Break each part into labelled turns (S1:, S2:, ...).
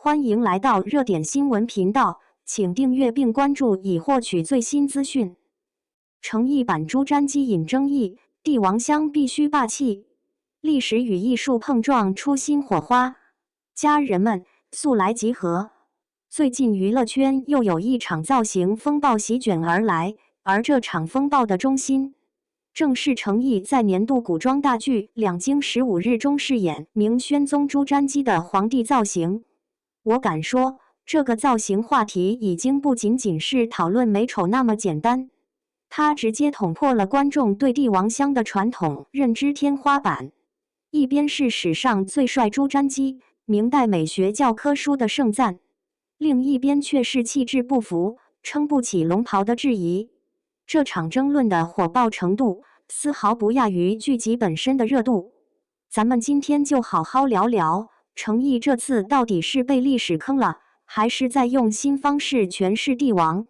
S1: 欢迎来到热点新闻频道，请订阅并关注以获取最新资讯。诚意版朱瞻基引争议，帝王香必须霸气，历史与艺术碰撞出新火花。家人们，速来集合！最近娱乐圈又有一场造型风暴席卷而来，而这场风暴的中心，正是诚意在年度古装大剧《两京15日》中饰演明宣宗朱瞻基的皇帝造型。我敢说，这个造型话题已经不仅仅是讨论美丑那么简单，它直接捅破了观众对帝王香的传统认知天花板。一边是史上最帅朱瞻基，明代美学教科书的盛赞，另一边却是气质不符、撑不起龙袍的质疑。这场争论的火爆程度，丝毫不亚于剧集本身的热度。咱们今天就好好聊聊，诚意这次到底是被历史坑了，还是在用新方式诠释帝王？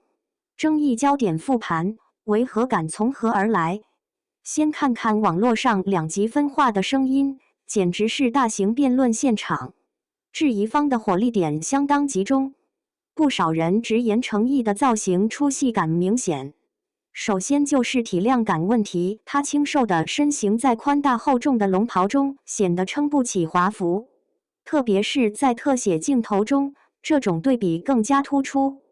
S1: 争议焦点复盘，违和感从何而来？先看看网络上两极分化的声音，简直是大型辩论现场。质疑方的火力点相当集中，不少人直言诚意的造型出戏感明显。首先就是体量感问题，他清瘦的身形在宽大厚重的龙袍中显得撑不起华服，特别是在特写镜头中，这种对比更加突出。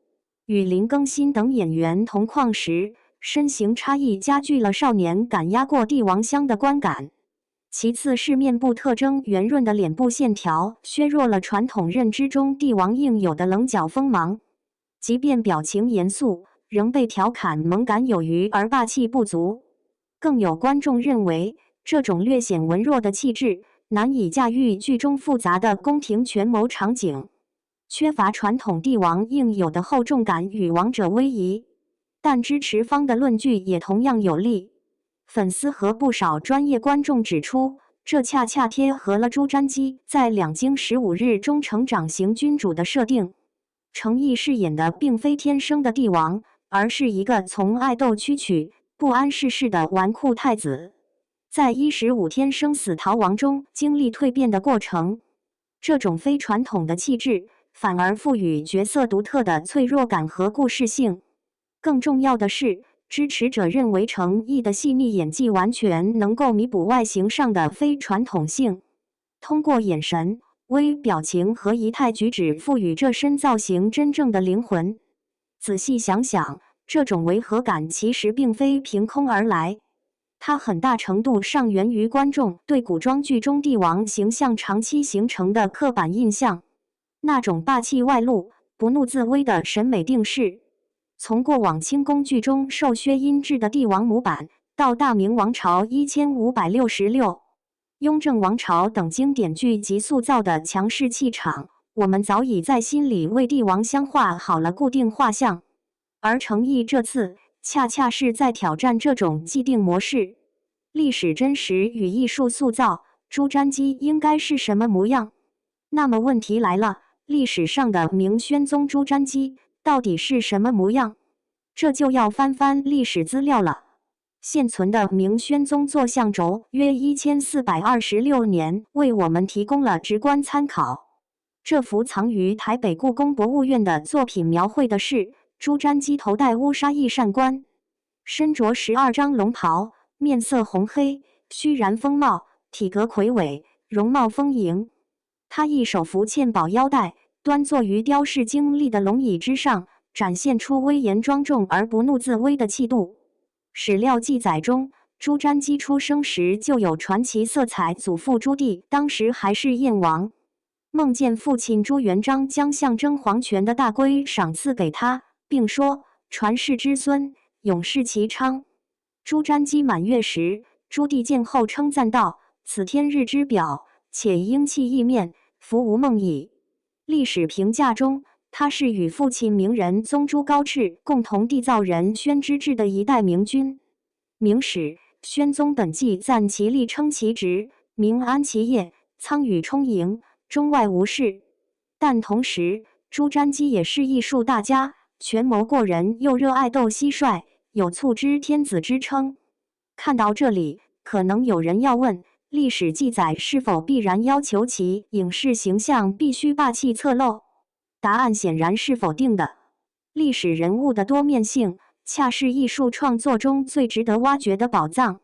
S1: 与林更新等演员同框时，身形差异加剧了少年感压过帝王香的观感。其次是面部特征圆润的脸部线条，削弱了传统认知中帝王应有的棱角锋芒，即便表情严肃，仍被调侃萌感有余而霸气不足。更有观众认为，这种略显文弱的气质难以驾驭剧中复杂的宫廷权谋场景，缺乏传统帝王应有的厚重感与王者威仪。但支持方的论据也同样有力，粉丝和不少专业观众指出，这恰恰贴合了朱瞻基在《两京15日》中成长型君主的设定。诚意饰演的并非天生的帝王，而是一个从爱斗曲取、不谙世事的纨绔太子，在15天生死逃亡中经历蜕变的过程。这种非传统的气质，反而赋予角色独特的脆弱感和故事性。更重要的是，支持者认为诚意的细腻演技完全能够弥补外形上的非传统性，通过眼神、微表情和仪态举止赋予这身造型真正的灵魂。仔细想想，这种违和感其实并非凭空而来，它很大程度上源于观众对古装剧中帝王形象长期形成的刻板印象，那种霸气外露、不怒自威的审美定式。从过往清宫剧中瘦削阴质的帝王模板，到大明王朝1566、雍正王朝等经典剧集塑造的强势气场，我们早已在心里为帝王香画好了固定画像。而诚意这次恰恰是在挑战这种既定模式。历史真实与艺术塑造，朱瞻基应该是什么模样？那么问题来了，历史上的明宣宗朱瞻基到底是什么模样？这就要翻翻历史资料了。现存的明宣宗坐像轴约1426年，为我们提供了直观参考。这幅藏于台北故宫博物院的作品描绘的是朱瞻基头戴乌纱翼扇冠，身着12张龙袍，面色红黑，虚然风貌，体格魁伟，容貌丰盈。他一手扶嵌宝腰带，端坐于雕饰精丽的龙椅之上，展现出威严庄重而不怒自威的气度。史料记载中，朱瞻基出生时就有传奇色彩，祖父朱棣当时还是燕王，梦见父亲朱元璋将象征皇权的大圭赏赐给他，并说传世之孙，永世其昌。朱瞻基满月时，朱棣见后称赞道：“此天日之表，且英气意面，福无梦矣。”历史评价中，他是与父亲明仁宗朱高炽共同缔造仁宣之治的一代明君。明史宣宗本纪赞其力称其直，明安其业，苍宇充盈，中外无事。但同时，朱瞻基也是艺术大家，权谋过人，又热爱斗蟋蟀，有促之天子之称。看到这里，可能有人要问，历史记载是否必然要求其影视形象必须霸气侧漏？答案显然是否定的。历史人物的多面性，恰是艺术创作中最值得挖掘的宝藏。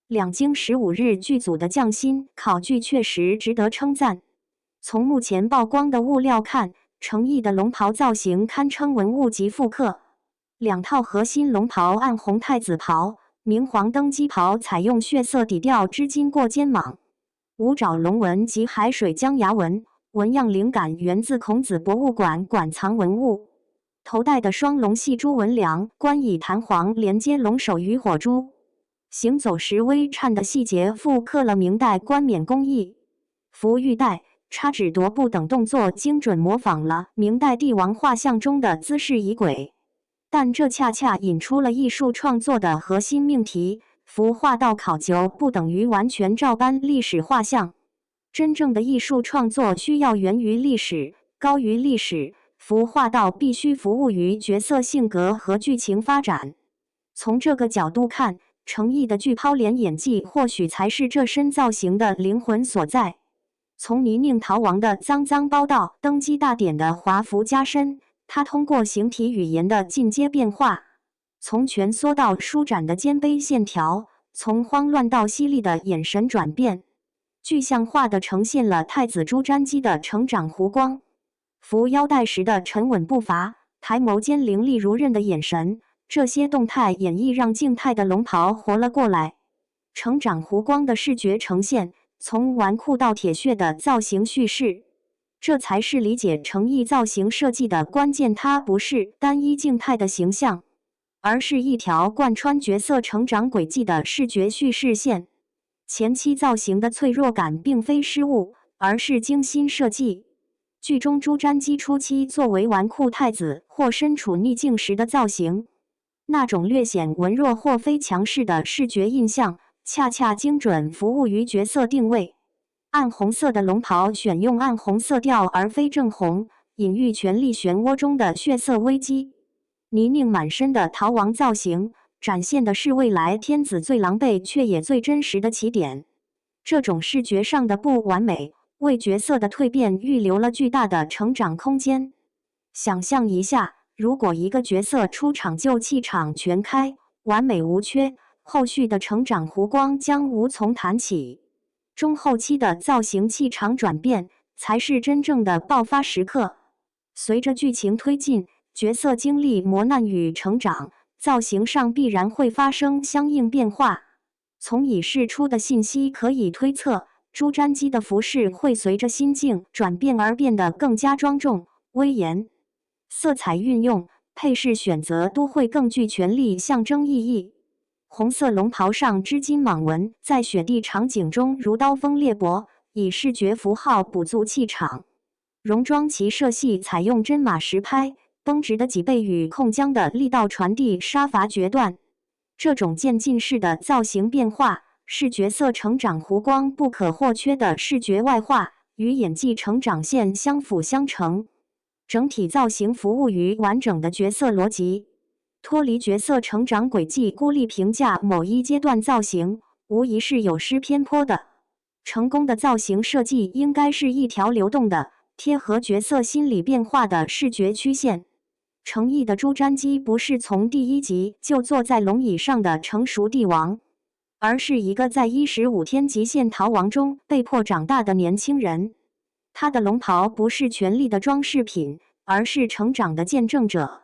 S1: 两京15日剧组的匠心考据确实值得称赞。从目前曝光的物料看，程毅的龙袍造型堪称文物级复刻。两套核心龙袍暗红太子袍、明黄登基袍采用血色底调织金过肩蟒，五爪龙纹及海水江崖纹，纹样灵感源自孔子博物馆馆藏文物。头戴的双龙细珠纹梁冠以弹簧连接龙首与火珠，行走时微颤的细节复刻了明代冠冕工艺。服玉带、插指踱步等动作精准模仿了明代帝王画像中的姿势仪轨。但这恰恰引出了艺术创作的核心命题：服画到考究不等于完全照搬历史画像。真正的艺术创作需要源于历史，高于历史。服画道必须服务于角色性格和剧情发展。从这个角度看，程毅的巨抛脸演技或许才是这身造型的灵魂所在。从泥泞逃亡的脏脏包到登基大典的华服加身，他通过形体语言的进阶变化，从蜷缩到舒展的肩背线条，从慌乱到犀利的眼神转变，具象化地呈现了太子朱瞻基的成长弧光。扶腰带时的沉稳步伐，抬眸间凌厉如刃的眼神，这些动态演绎让静态的龙袍活了过来。成长弧光的视觉呈现，从纨绔到铁血的造型叙事，这才是理解程毅造型设计的关键。它不是单一静态的形象，而是一条贯穿角色成长轨迹的视觉叙事线。前期造型的脆弱感并非失误，而是精心设计。剧中朱瞻基初期作为纨绔太子或身处逆境时的造型，那种略显文弱或非强势的视觉印象，恰恰精准服务于角色定位。暗红色的龙袍选用暗红色调而非正红，隐喻权力漩涡中的血色危机。泥泞满身的逃亡造型，展现的是未来天子最狼狈却也最真实的起点。这种视觉上的不完美，为角色的蜕变预留了巨大的成长空间。想象一下，如果一个角色出场就气场全开，完美无缺，后续的成长弧光将无从谈起。中后期的造型气场转变，才是真正的爆发时刻。随着剧情推进，角色经历磨难与成长，造型上必然会发生相应变化。从已释出的信息可以推测，朱瞻基的服饰会随着心境转变而变得更加庄重、威严，色彩运用、配饰选择都会更具权力象征意义。红色龙袍上织金蟒纹在雪地场景中如刀锋裂帛，以视觉符号补足气场。戎装骑射系采用真马实拍，绷直的脊背与控浆的力道传递杀伐决断。这种渐进式的造型变化，是角色成长弧光不可或缺的视觉外化，与演技成长线相辅相成。整体造型服务于完整的角色逻辑，脱离角色成长轨迹孤立评价某一阶段造型，无疑是有失偏颇的。成功的造型设计应该是一条流动的、贴合角色心理变化的视觉曲线。程毅的朱瞻基不是从第一集就坐在龙椅上的成熟帝王，而是一个在15天极限逃亡中被迫长大的年轻人。他的龙袍不是权力的装饰品，而是成长的见证者。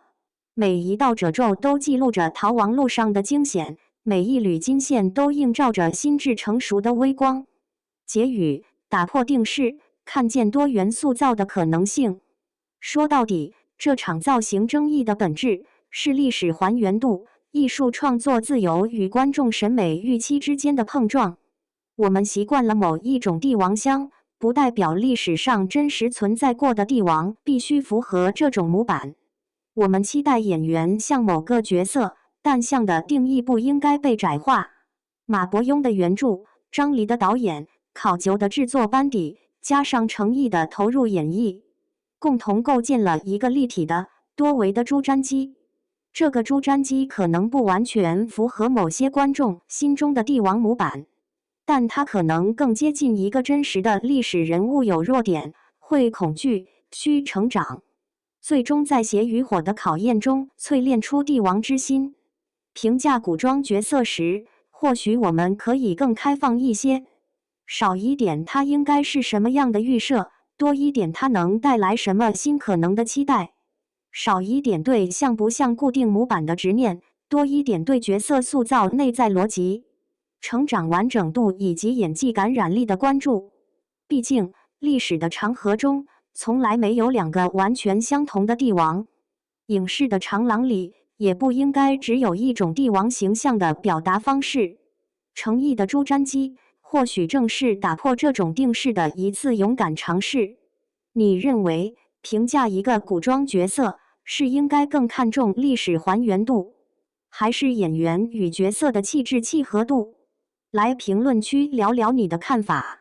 S1: 每一道褶皱都记录着逃亡路上的惊险，每一缕金线都映照着心智成熟的微光。结语：打破定式，看见多元塑造的可能性。说到底，这场造型争议的本质是历史还原度、艺术创作自由与观众审美预期之间的碰撞。我们习惯了某一种帝王像，不代表历史上真实存在过的帝王必须符合这种模板。我们期待演员像某个角色，但像的定义不应该被窄化。马伯庸的原著，张黎的导演，考究的制作班底，加上程毅的投入演绎，共同构建了一个立体的、多维的朱瞻基。这个朱瞻基可能不完全符合某些观众心中的帝王模板，但它可能更接近一个真实的历史人物。有弱点，会恐惧，需成长。最终在血与火的考验中淬炼出帝王之心。评价古装角色时，或许我们可以更开放一些，少一点他应该是什么样的预设，多一点他能带来什么新可能的期待；少一点对像不像固定模板的执念，多一点对角色塑造内在逻辑、成长完整度以及演技感染力的关注。毕竟，历史的长河中从来没有两个完全相同的帝王，影视的长廊里也不应该只有一种帝王形象的表达方式。诚意的朱瞻基或许正是打破这种定式的一次勇敢尝试。你认为评价一个古装角色是应该更看重历史还原度，还是演员与角色的气质契合度？来评论区聊聊你的看法。